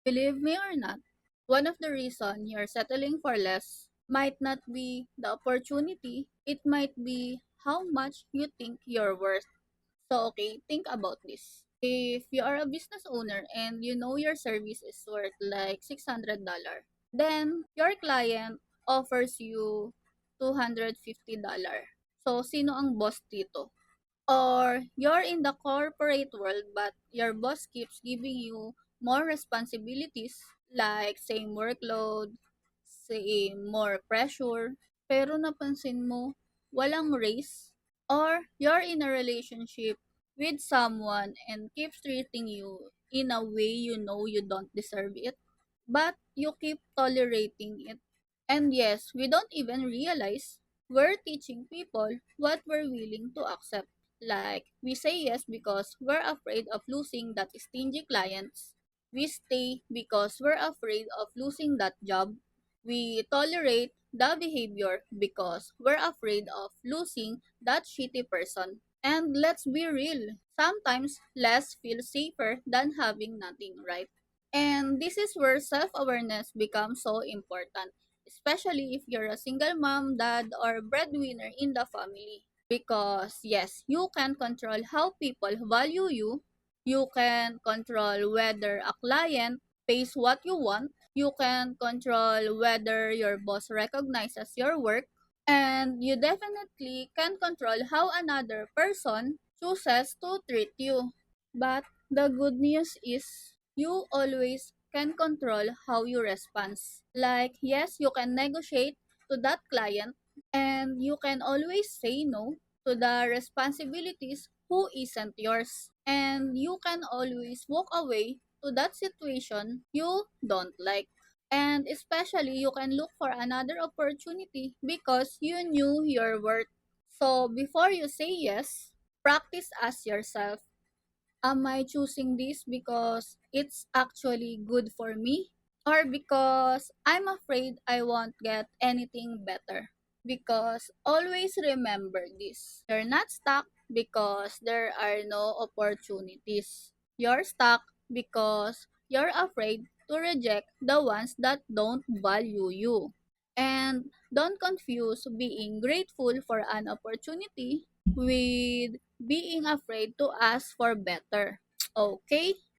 Believe me or not, one of the reasons you're settling for less might not be the opportunity, it might be how much you think you're worth. So, okay, think about this. If you are a business owner and you know your service is worth like $600, then your client offers you $250. So, sino ang boss dito? Or you're in the corporate world but your boss keeps giving you more responsibilities like same workload, same more pressure, pero napansin mo walang raise? Or you're in a relationship with someone and keeps treating you in a way you know you don't deserve it, but you keep tolerating it. And yes, we don't even realize we're teaching people what we're willing to accept. Like, we say yes because we're afraid of losing that stingy clients. We stay because we're afraid of losing that job. We tolerate the behavior because we're afraid of losing that shitty person. And let's be real, sometimes less feels safer than having nothing, right? And this is where self-awareness becomes so important, especially if you're a single mom, dad, or breadwinner in the family. Because yes, you can control how people value you. You can control whether a client pays what you want. You can control whether your boss recognizes your work. And you definitely can control how another person chooses to treat you. But the good news is you always can control how you respond. Like, yes, you can negotiate to that client and you can always say no to the responsibilities who isn't yours. And you can always walk away to that situation you don't like. And especially, you can look for another opportunity because you knew your worth. So, before you say yes, practice ask yourself, am I choosing this because it's actually good for me? Or because I'm afraid I won't get anything better? Because always remember this, you're not stuck because there are no opportunities. You're stuck because you're afraid to reject the ones that don't value you. And don't confuse being grateful for an opportunity with being afraid to ask for better. Okay?